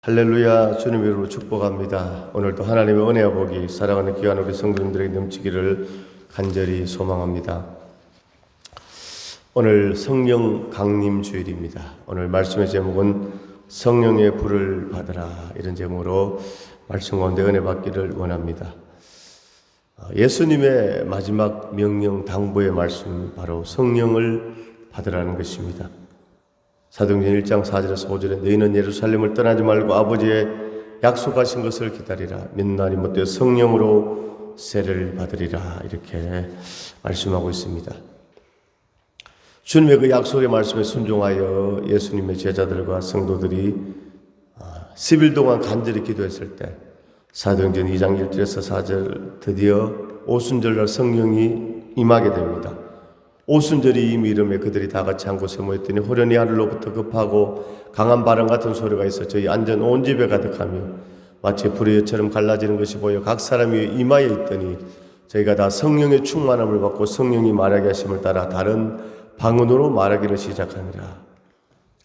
할렐루야. 주님 이름으로 축복합니다. 오늘도 하나님의 은혜와 복이 사랑하는 귀한 우리 성도님들에게 넘치기를 간절히 소망합니다. 오늘 성령 강림 주일입니다. 오늘 말씀의 제목은 성령의 불을 받으라, 이런 제목으로 말씀 가운데 은혜 받기를 원합니다. 예수님의 마지막 명령 당부의 말씀, 바로 성령을 받으라는 것입니다. 사도행전 1장 4절에서 5절에 너희는 예루살렘을 떠나지 말고 아버지의 약속하신 것을 기다리라. 몇 날이 못되어 성령으로 세례를 받으리라, 이렇게 말씀하고 있습니다. 주님의 그 약속의 말씀에 순종하여 예수님의 제자들과 성도들이 10일 동안 간절히 기도했을 때, 사도행전 2장 1절에서 4절, 드디어 오순절날 성령이 임하게 됩니다. 오순절이 이미 이름에 그들이 다 같이 한 곳에 모였더니 호련히 하늘로부터 급하고 강한 바람 같은 소리가 있어 저희 앉은 온 집에 가득하며 마치 불의 여처럼 갈라지는 것이 보여 각 사람이 임하여 있더니 저희가 다 성령의 충만함을 받고 성령이 말하게 하심을 따라 다른 방언으로 말하기를 시작하니라.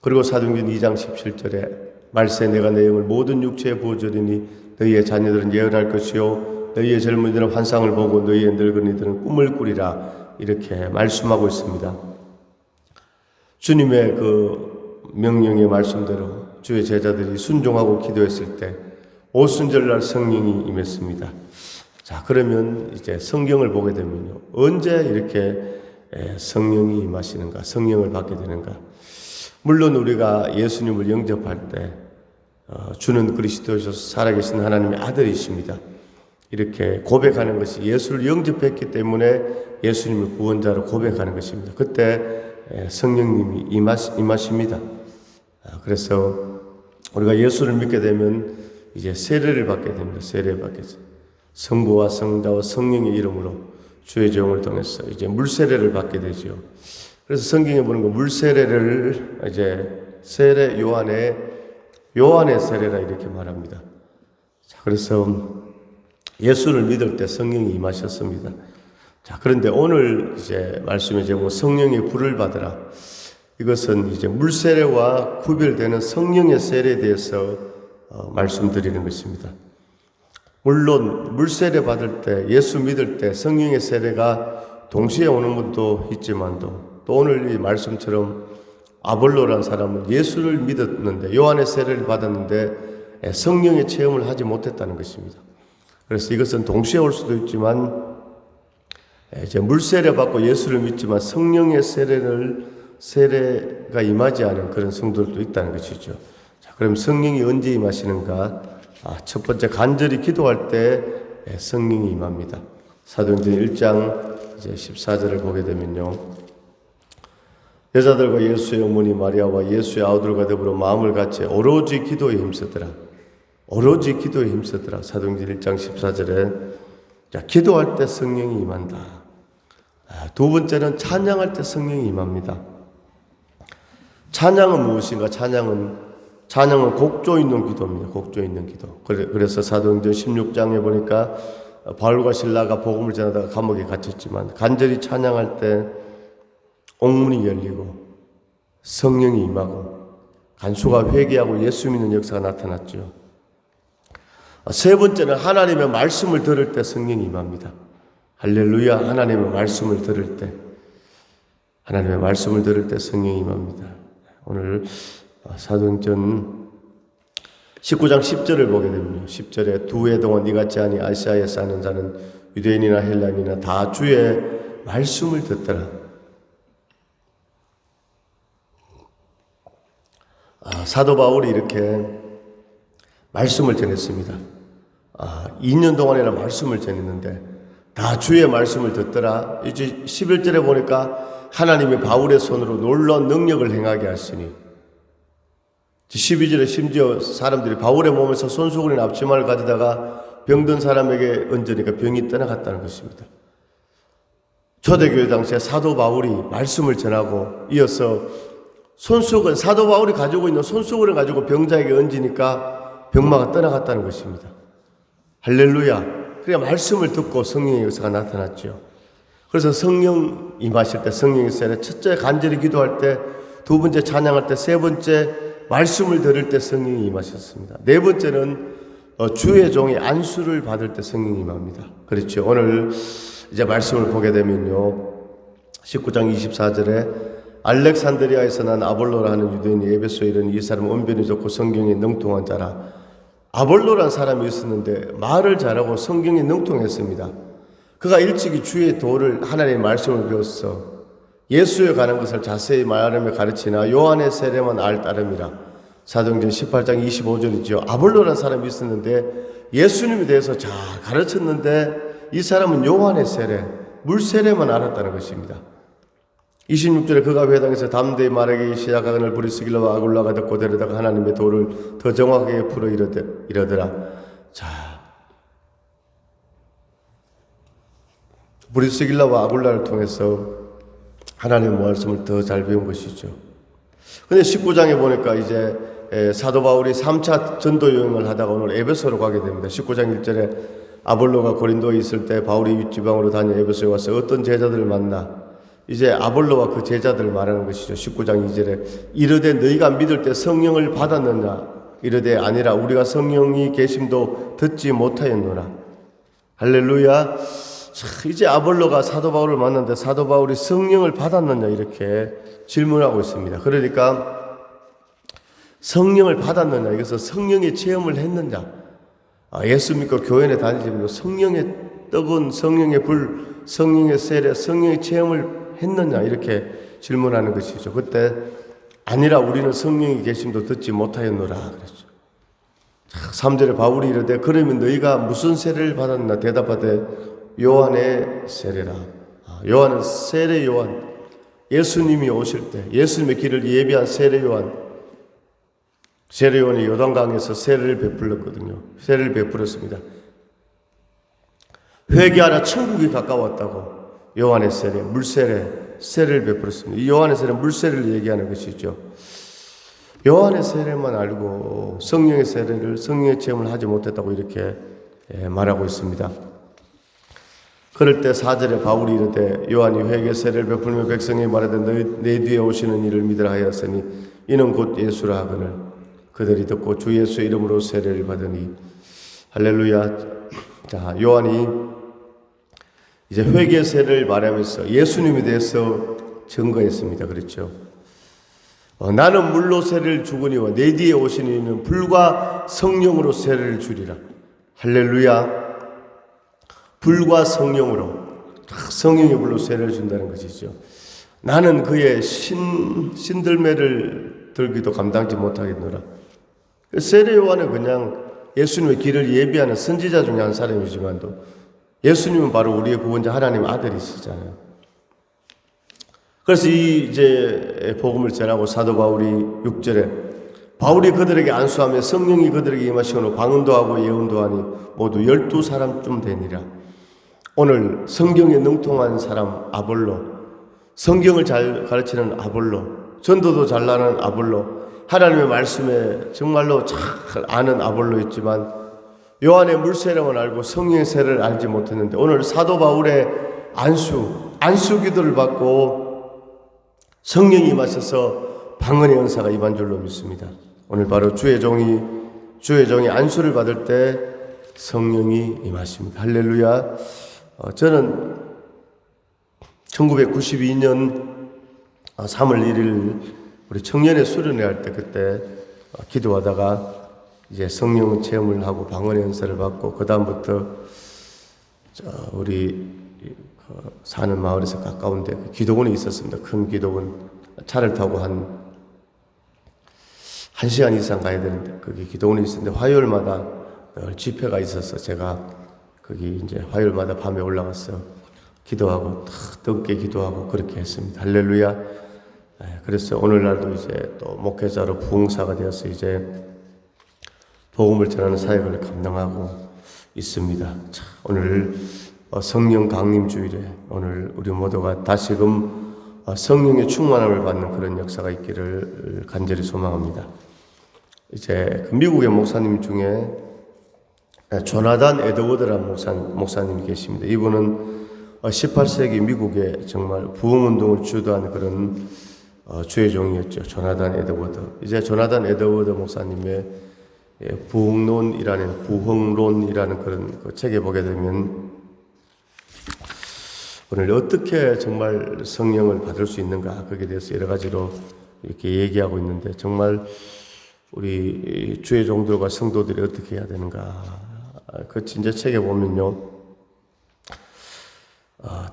그리고 사도행전 2장 17절에 말세 내가 내 영을 모든 육체에 부어주리니 너희의 자녀들은 예언할 것이요 너희의 젊은이들은 환상을 보고 너희의 늙은이들은 꿈을 꾸리라, 이렇게 말씀하고 있습니다. 주님의 그 명령의 말씀대로 주의 제자들이 순종하고 기도했을 때 오순절날 성령이 임했습니다. 자, 그러면 이제 성경을 보게 되면요, 언제 이렇게 성령이 임하시는가, 성령을 받게 되는가? 물론 우리가 예수님을 영접할 때 주는 그리스도이셔서 살아계신 하나님의 아들이십니다, 이렇게 고백하는 것이, 예수를 영접했기 때문에 예수님을 구원자로 고백하는 것입니다. 그때 성령님이 임하십니다. 그래서 우리가 예수를 믿게 되면 이제 세례를 받게 됩니다. 세례를 받게 됩니다. 성부와 성자와 성령의 이름으로 주의 종을 통해서 이제 물세례를 받게 되죠. 그래서 성경에 보는 거 물세례를 이제 세례 요한의 세례라 이렇게 말합니다. 자, 그래서 예수를 믿을 때 성령이 임하셨습니다. 자, 그런데 오늘 이제 말씀의 제목 성령의 불을 받으라. 이것은 이제 물세례와 구별되는 성령의 세례에 대해서 말씀드리는 것입니다. 물론 물세례 받을 때, 예수 믿을 때 성령의 세례가 동시에 오는 분도 있지만도, 또 오늘 이 말씀처럼 아볼로라는 사람은 예수를 믿었는데, 요한의 세례를 받았는데 성령의 체험을 하지 못했다는 것입니다. 그래서 이것은 동시에 올 수도 있지만, 이제 물세례 받고 예수를 믿지만 성령의 세례가 임하지 않은 그런 성도들도 있다는 것이죠. 자, 그럼 성령이 언제 임하시는가? 첫 번째, 간절히 기도할 때 성령이 임합니다. 사도행전 1장 이제 14절을 보게 되면요, 여자들과 예수의 어머니 마리아와 예수의 아우들과 더불어 마음을 같이 오로지 기도에 힘쓰더라. 오로지 기도에 힘쓰더라. 사도행전 1장 14절에 자, 기도할 때 성령이 임한다. 두 번째는 찬양할 때 성령이 임합니다. 찬양은 무엇인가? 찬양은 곡조 있는 기도입니다. 곡조 있는 기도. 그래서 사도행전 16장에 보니까 바울과 실라가 복음을 전하다가 감옥에 갇혔지만 간절히 찬양할 때 옥문이 열리고 성령이 임하고 간수가 회개하고 예수 믿는 역사가 나타났죠. 세 번째는 하나님의 말씀을 들을 때 성령이 임합니다. 할렐루야. 하나님의 말씀을 들을 때 성령이 임합니다. 오늘 사도행전 19장 10절을 보게 됩니다. 10절에 두 해 동안 이같이 하니 아시아에 사는 자는 유대인이나 헬라인이나 다 주의 말씀을 듣더라. 사도 바울이 이렇게 말씀을 전했습니다. 2년 동안이나 말씀을 전했는데 다 주의 말씀을 듣더라. 이제 11절에 보니까 하나님이 바울의 손으로 놀라운 능력을 행하게 하시니, 12절에 심지어 사람들이 바울의 몸에서 손수건이나 앞치마를 가져다가 병든 사람에게 얹으니까 병이 떠나갔다는 것입니다. 초대교회 당시에 사도 바울이 말씀을 전하고 이어서 사도 바울이 가지고 있는 손수건을 가지고 병자에게 얹으니까 병마가 떠나갔다는 것입니다. 할렐루야. 그러니까 말씀을 듣고 성령의 역사가 나타났죠. 그래서 성령 임하실 때 성령의 세례, 첫째 간절히 기도할 때, 두 번째 찬양할 때, 세 번째 말씀을 들을 때 성령이 임하셨습니다. 네 번째는 주의 종이 안수를 받을 때 성령이 임합니다. 그렇죠. 오늘 이제 말씀을 보게 되면요, 19장 24절에 알렉산드리아에서 난 아볼로라는 유대인이 에베소에 이르니 이 사람은 언변이 좋고 성경에 능통한 자라. 아볼로라는 사람이 있었는데 말을 잘하고 성경에 능통했습니다. 그가 일찍이 주의 도를, 하나님의 말씀을 배웠어 예수에 관한 것을 자세히 말하며 가르치나 요한의 세례만 알 따름이라. 사도행전 18장 25절이죠. 아볼로라는 사람이 있었는데 예수님에 대해서 잘 가르쳤는데 이 사람은 요한의 세례, 물 세례만 알았다는 것입니다. 26절에 그가 회당에서 담대히 말하기 시작하거늘 브리스길라와 아굴라가 듣고 데려다가 하나님의 도를 더 정확하게 풀어 이러더라. 자, 브리스길라와 아굴라를 통해서 하나님의 말씀을 더 잘 배운 것이죠. 근데 19장에 보니까 이제 사도 바울이 3차 전도 여행을 하다가 오늘 에베소로 가게 됩니다. 19장 1절에 아볼로가 고린도에 있을 때 바울이 윗지방으로 다녀 에베소에 와서 어떤 제자들을 만나, 이제 아볼로와 그 제자들을 말하는 것이죠. 19장 2절에 이르되 너희가 믿을 때 성령을 받았느냐, 이르되 아니라 우리가 성령이 계심도 듣지 못하였노라. 할렐루야. 이제 아볼로가 사도 바울을 만났는데 사도 바울이 성령을 받았느냐 이렇게 질문하고 있습니다. 그러니까 성령을 받았느냐, 이것은 성령의 체험을 했느냐. 예수 믿고 교회에 다니지만 성령의 떡은, 성령의 불, 성령의 세례, 성령의 체험을 했느냐 이렇게 질문하는 것이죠. 그때 아니라 우리는 성령이 계심도 듣지 못하였노라 그랬죠. 3절에 바울이 이르되 그러면 너희가 무슨 세례를 받았나 대답하되 요한의 세례라. 요한은 세례 요한, 예수님이 오실 때 예수님의 길을 예비한 세례 요한. 세례 요한이 요단강에서 세례를 베풀었거든요. 세례를 베풀었습니다. 회개하라 천국이 가까웠다고 요한의 세례, 물세례, 세례를 베풀었습니다. 이 요한의 세례, 물세례를 얘기하는 것이죠. 요한의 세례만 알고 성령의 세례를, 성령의 체험을 하지 못했다고 이렇게 말하고 있습니다. 그럴 때 4절에 바울이 이르되 요한이 회개 세례를 베풀며 백성에게 말하되 내 뒤에 오시는 이를 믿으라 하였으니 이는 곧 예수라 하거늘 그들이 듣고 주 예수의 이름으로 세례를 받으니. 할렐루야. 자, 요한이 이제 회개 세례를 말하면서 예수님에 대해서 증거했습니다. 그렇죠. 나는 물로 세례를 주거니와 내 뒤에 오시는 이는 불과 성령으로 세례를 주리라. 할렐루야. 불과 성령으로, 성령의 불로 세례를 준다는 것이죠. 나는 그의 신들매를 들기도 감당지 못하겠노라. 세례 요한은 그냥 예수님의 길을 예비하는 선지자 중에 한 사람이지만도 예수님은 바로 우리의 구원자 하나님 아들이시잖아요. 그래서 이제 복음을 전하고 사도 바울이 6절에 바울이 그들에게 안수하며 성령이 그들에게 임하시고 방언도 하고 예언도 하니 모두 12사람쯤 되니라. 오늘 성경에 능통한 사람 아볼로, 성경을 잘 가르치는 아볼로, 전도도 잘 나는 아볼로, 하나님의 말씀에 정말로 잘 아는 아볼로 있지만 요한의 물세례만 알고 성령의 세례를 알지 못했는데 오늘 사도 바울의 안수 기도를 받고 성령이 임하셔서 방언의 은사가 임한 줄로 믿습니다. 오늘 바로 주의 종이 안수를 받을 때 성령이 임하십니다. 할렐루야. 저는 1992년 3월 1일 우리 청년의 수련회 할 때 그때 기도하다가 이제 성령 체험을 하고 방언의 은사를 받고 그 다음부터 우리 사는 마을에서 가까운데 기도원이 있었습니다. 큰 기도원. 차를 타고 한 1시간 이상 가야 되는데 거기 기도원이 있었는데 화요일마다 늘 집회가 있어서 제가 거기 이제 화요일마다 밤에 올라가서 기도하고 뜨겁게 기도하고 그렇게 했습니다. 할렐루야. 그래서 오늘날도 이제 또 목회자로 부흥사가 되어서 이제 복음을 전하는 사역을 감당하고 있습니다. 자, 오늘 성령 강림 주일에 오늘 우리 모두가 다시금 성령의 충만함을 받는 그런 역사가 있기를 간절히 소망합니다. 이제 그 미국의 목사님 중에 조나단 에드워드라는 목사님이 계십니다. 이분은 18세기 미국에 정말 부흥운동을 주도한 그런 주의 종이었죠. 조나단 에드워드. 이제 조나단 에드워드 목사님의 부흥론이라는 그런 그 책에 보게 되면 오늘 어떻게 정말 성령을 받을 수 있는가, 거기에 대해서 여러 가지로 이렇게 얘기하고 있는데, 정말 우리 주의 종들과 성도들이 어떻게 해야 되는가, 그 진짜 책에 보면요,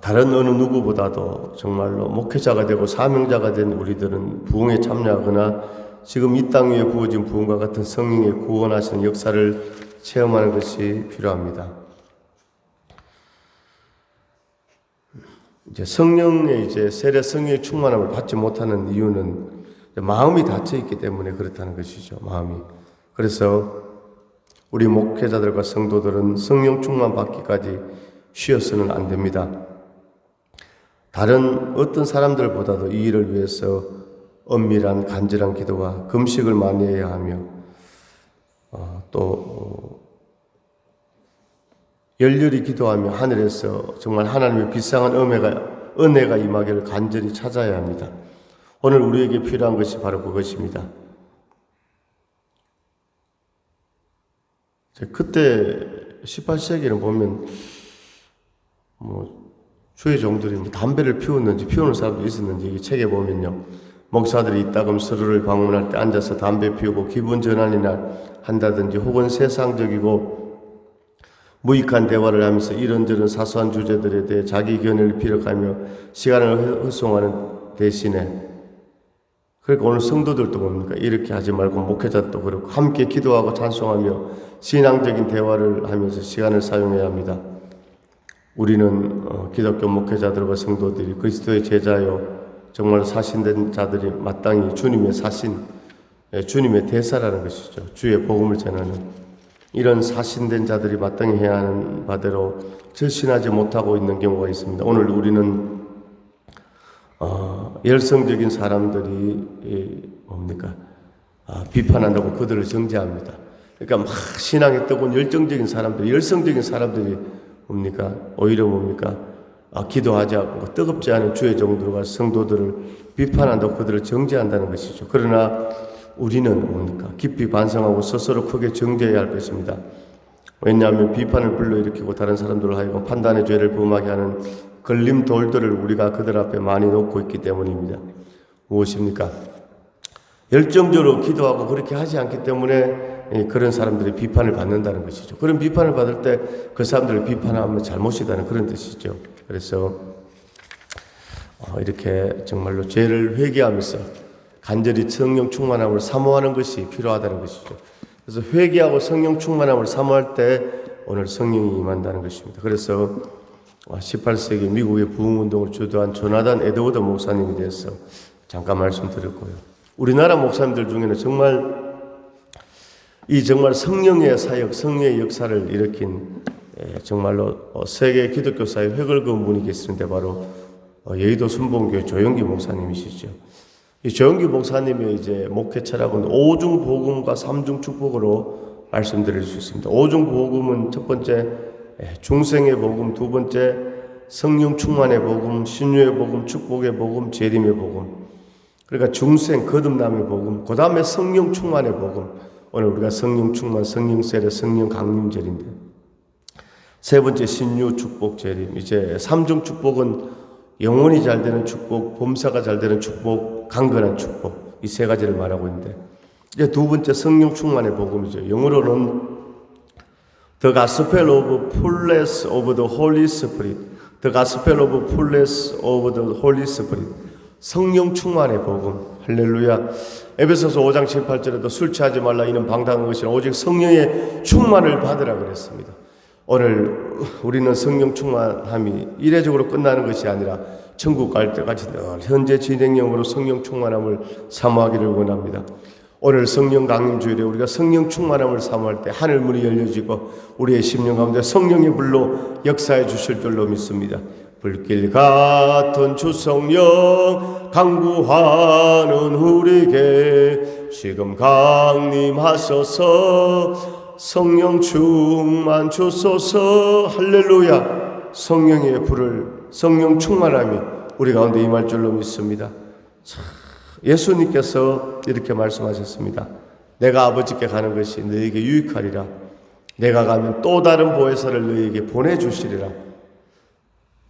다른 어느 누구보다도 정말로 목회자가 되고 사명자가 된 우리들은 부흥에 참여하거나 지금 이 땅 위에 부어진 부흥과 같은 성령의 구원하시는 역사를 체험하는 것이 필요합니다. 이제 성령의 세례 성령의 충만함을 받지 못하는 이유는 마음이 닫혀 있기 때문에 그렇다는 것이죠. 마음이. 그래서 우리 목회자들과 성도들은 성령 충만 받기까지 쉬어서는 안 됩니다. 다른 어떤 사람들보다도 이 일을 위해서 엄밀한 간절한 기도와 금식을 많이 해야 하며 또 열렬히 기도하며 하늘에서 정말 하나님의 비상한 은혜가 임하기를 간절히 찾아야 합니다. 오늘 우리에게 필요한 것이 바로 그것입니다. 그때 18세기를 보면 주의 종들이 담배를 피우는 사람도 있었는지 이 책에 보면요, 목사들이 이따금 서로를 방문할 때 앉아서 담배 피우고 기분 전환이나 한다든지 혹은 세상적이고 무익한 대화를 하면서 이런저런 사소한 주제들에 대해 자기 견해를 피력하며 시간을 허송하는 대신에, 그러니까 오늘 성도들도 뭡니까? 이렇게 하지 말고 목회자도 그렇고 함께 기도하고 찬송하며 신앙적인 대화를 하면서 시간을 사용해야 합니다. 우리는 기독교 목회자들과 성도들이 그리스도의 제자요 정말 사신된 자들이 마땅히 주님의 사신, 주님의 대사라는 것이죠. 주의 복음을 전하는 이런 사신된 자들이 마땅히 해야 하는 바대로 절신하지 못하고 있는 경우가 있습니다. 오늘 우리는 열성적인 사람들이 비판한다고 그들을 정죄합니다. 그러니까 막 신앙에 뜨거운 열정적인 사람들, 열성적인 사람들이 오히려 기도하지 않고 뜨겁지 않은 주의 종들과 성도들을 비판한다고 그들을 정죄한다는 것이죠. 그러나 우리는 깊이 반성하고 스스로 크게 정죄해야 할 것입니다. 왜냐하면 비판을 불러일으키고 다른 사람들을 하여금 판단의 죄를 범하게 하는 걸림돌들을 우리가 그들 앞에 많이 놓고 있기 때문입니다. 무엇입니까? 열정적으로 기도하고 그렇게 하지 않기 때문에 그런 사람들이 비판을 받는다는 것이죠. 그런 비판을 받을 때 그 사람들을 비판하면 잘못이다는 그런 뜻이죠. 그래서 이렇게 정말로 죄를 회개하면서 간절히 성령 충만함을 사모하는 것이 필요하다는 것이죠. 그래서 회개하고 성령 충만함을 사모할 때 오늘 성령이 임한다는 것입니다. 그래서 18세기 미국의 부흥운동을 주도한 조나단 에드워드 목사님에 대해서 잠깐 말씀드렸고요. 우리나라 목사님들 중에는 정말 성령의 사역, 성령의 역사를 일으킨 정말로 세계 기독교 사회 획을 그은 분이 계시는데 바로 여의도 순복음교회 조영기 목사님이시죠. 이 조영기 목사님의 목회 철학은 오중 복음과 삼중 축복으로 말씀드릴 수 있습니다. 오중 복음은 첫 번째 중생의 복음, 두 번째 성령 충만의 복음, 신유의 복음, 축복의 복음, 재림의 복음. 그러니까 중생 거듭남의 복음, 그 다음에 성령 충만의 복음. 오늘 우리가 성령 충만, 성령 세례, 성령 강림절인데, 세 번째 신유 축복 재림. 이제 삼중 축복은 영혼이 잘 되는 축복, 범사가 잘 되는 축복, 강건한 축복, 이 세 가지를 말하고 있는데, 이제 두 번째 성령 충만의 복음이죠. 영어로는 The Gospel of Fullness of the Holy Spirit, The Gospel of Fullness of the Holy Spirit, 성령 충만의 복음. 할렐루야. 에베소서 5장 18절에도 술 취하지 말라 이는 방탕한 것이라 오직 성령의 충만을 받으라 그랬습니다. 오늘 우리는 성령 충만함이 이례적으로 끝나는 것이 아니라 천국 갈 때까지 늘 현재 진행형으로 성령 충만함을 사모하기를 원합니다. 오늘 성령 강림 주일에 우리가 성령 충만함을 사모할 때 하늘 문이 열려지고 우리의 심령 가운데 성령의 불로 역사해 주실 줄로 믿습니다. 불길 같은 주 성령 강구하는 우리에게 지금 강림하소서. 성령 충만 주소서. 할렐루야. 성령의 불을, 성령 충만함이 우리 가운데 임할 줄로 믿습니다. 참 예수님께서 이렇게 말씀하셨습니다. 내가 아버지께 가는 것이 너에게 유익하리라. 내가 가면 또 다른 보혜사를 너에게 보내주시리라.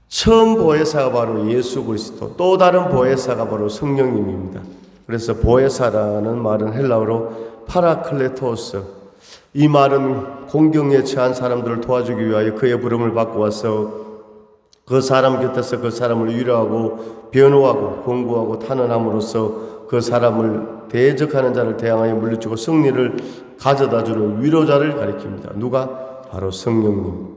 처음 보혜사가 바로 예수 그리스도, 또 다른 보혜사가 바로 성령님입니다. 그래서 보혜사라는 말은 헬라어로 파라클레토스, 이 말은 공경에 처한 사람들을 도와주기 위하여 그의 부름을 받고 와서 그 사람 곁에서 그 사람을 위로하고 변호하고 공부하고 탄원함으로써 그 사람을 대적하는 자를 대항하여 물리치고 승리를 가져다주는 위로자를 가리킵니다. 누가? 바로 성령님.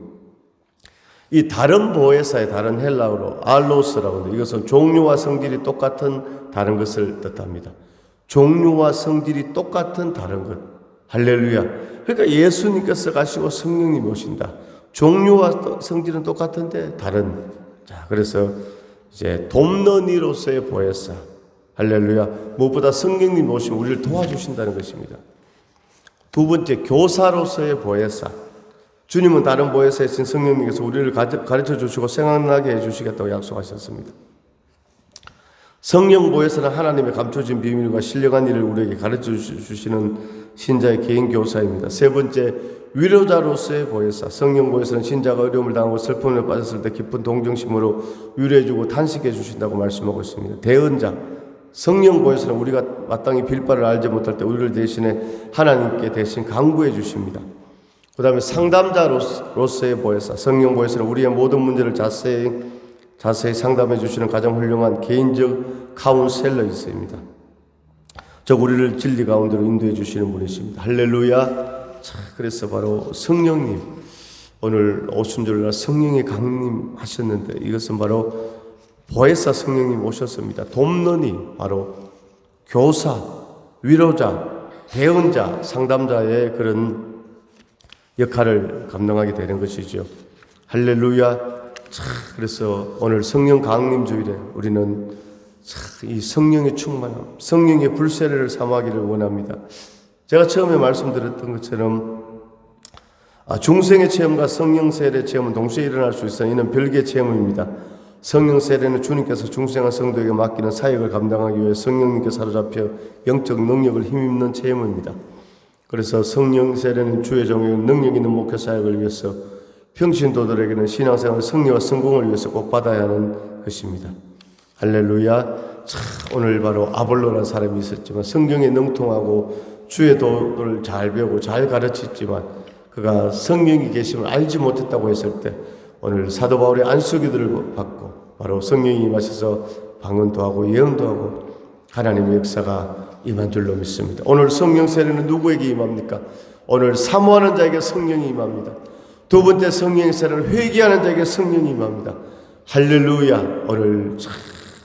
이 다른 보혜사의 다른 헬라어로 알로스라고 합니다. 이것은 종류와 성질이 똑같은 다른 것을 뜻합니다. 종류와 성질이 똑같은 다른 것. 할렐루야. 그러니까 예수님께서 가시고 성령님이 오신다. 종류와 성질은 똑같은데 다른. 자, 그래서 이제 돕는이로서의 보혜사. 할렐루야. 무엇보다 성령님이 오시면 우리를 도와주신다는 것입니다. 두 번째, 교사로서의 보혜사. 주님은 다른 보혜사이신 성령님께서 우리를 가르쳐 주시고 생각나게 해주시겠다고 약속하셨습니다. 성령 보혜사는 하나님의 감춰진 비밀과 신령한 일을 우리에게 가르쳐 주시는 신자의 개인 교사입니다. 세 번째, 위로자로서의 보혜사. 성령 보혜사는 신자가 어려움을 당하고 슬픔에 빠졌을 때 깊은 동정심으로 위로해주고 탄식해 주신다고 말씀하고 있습니다. 대언자. 성령 보혜사는 우리가 마땅히 빌 바를 알지 못할 때 우리를 대신해 하나님께 대신 간구해 주십니다. 그 다음에 상담자로서의 보혜사. 성령 보혜사는 우리의 모든 문제를 자세히 상담해 주시는 가장 훌륭한 개인적 카운셀러이십니다. 즉 우리를 진리 가운데로 인도해 주시는 분이십니다. 할렐루야. 자, 그래서 바로 성령님, 오늘 오순절날 성령의 강림하셨는데 이것은 바로 보혜사 성령님 오셨습니다. 돕는이 바로 교사, 위로자, 대언자, 상담자의 그런 역할을 감당하게 되는 것이죠. 할렐루야. 자, 그래서 오늘 성령 강림 주일에 우리는 이 성령의 충만함, 성령의 불세례를 삼하기를 원합니다. 제가 처음에 말씀드렸던 것처럼 중생의 체험과 성령 세례 체험은 동시에 일어날 수 있어 이는 별개의 체험입니다. 성령 세례는 주님께서 중생한 성도에게 맡기는 사역을 감당하기 위해 성령님께 사로잡혀 영적 능력을 힘입는 체험입니다. 그래서 성령 세례는 주의 종에게 능력 있는 목회 사역을 위해서, 평신도들에게는 신앙생활 승리와 성공을 위해서 꼭 받아야 하는 것입니다. 할렐루야. 자, 오늘 바로 아볼로라는 사람이 있었지만 성경에 능통하고 주의 도를 잘 배우고 잘 가르쳤지만 그가 성령이 계심을 알지 못했다고 했을 때 오늘 사도 바울의 안수기도를 받고 바로 성령이 임하셔서 방언도 하고 예언도 하고 하나님의 역사가 임한 줄로 믿습니다. 오늘 성령 세례는 누구에게 임합니까? 오늘 사모하는 자에게 성령이 임합니다. 두 번째 성령 세례는 회개하는 자에게 성령이 임합니다. 할렐루야. 오늘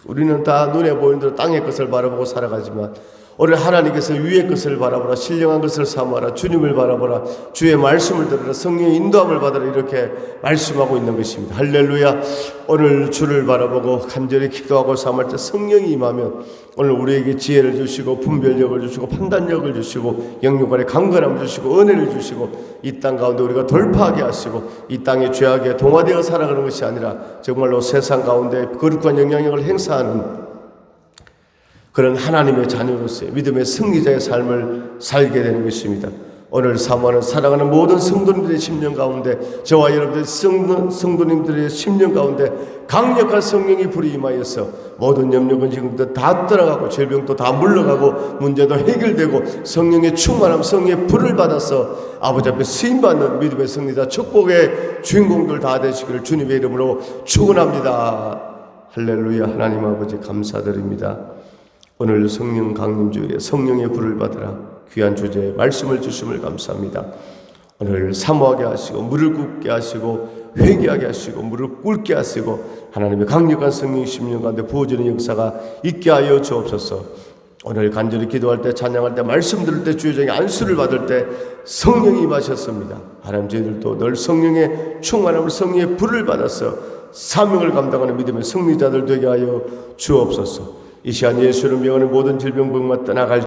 우리는 다 눈에 보이는 대로 땅의 것을 바라보고 살아가지만 오늘 하나님께서 위의 것을 바라보라, 신령한 것을 사모하라, 주님을 바라보라, 주의 말씀을 들으라, 성령의 인도함을 받으라, 이렇게 말씀하고 있는 것입니다. 할렐루야. 오늘 주를 바라보고 간절히 기도하고 삼을 때 성령이 임하면 오늘 우리에게 지혜를 주시고 분별력을 주시고 판단력을 주시고 영육간의 강건함을 주시고 은혜를 주시고 이 땅 가운데 우리가 돌파하게 하시고 이 땅의 죄악에 동화되어 살아가는 것이 아니라 정말로 세상 가운데 거룩한 영향력을 행사하는 그런 하나님의 자녀로서의 믿음의 승리자의 삶을 살게 되는 것입니다. 오늘 사모하는 사랑하는 모든 성도님들의 심령 가운데 저와 여러분들의 성도님들의 심령 가운데 강력한 성령이 불이 임하여서 모든 염려건 지금도 다 떠나가고 질병도 다 물러가고 문제도 해결되고 성령의 충만함, 성령의 불을 받아서 아버지 앞에 쓰임받는 믿음의 승리자 축복의 주인공들 다 되시기를 주님의 이름으로 축원합니다. 할렐루야. 하나님 아버지 감사드립니다. 오늘 성령 강림주일에 성령의 불을 받으라 귀한 주제에 말씀을 주심을 감사합니다. 오늘 사모하게 하시고 무릎 꿇게 하시고 회개하게 하시고 무릎 꿇게 하시고 하나님의 강력한 성령 심령 가운데 부어지는 역사가 있게 하여 주옵소서. 오늘 간절히 기도할 때 찬양할 때 말씀 들을 때 주의 종의 안수를 받을 때 성령이 임하셨습니다. 하나님 저희들도 늘 성령의 충만함을 성령의 불을 받아서 사명을 감당하는 믿음의 승리자들 되게 하여 주옵소서. 이 시간 예수를 명하는 모든 질병병만 떠나갈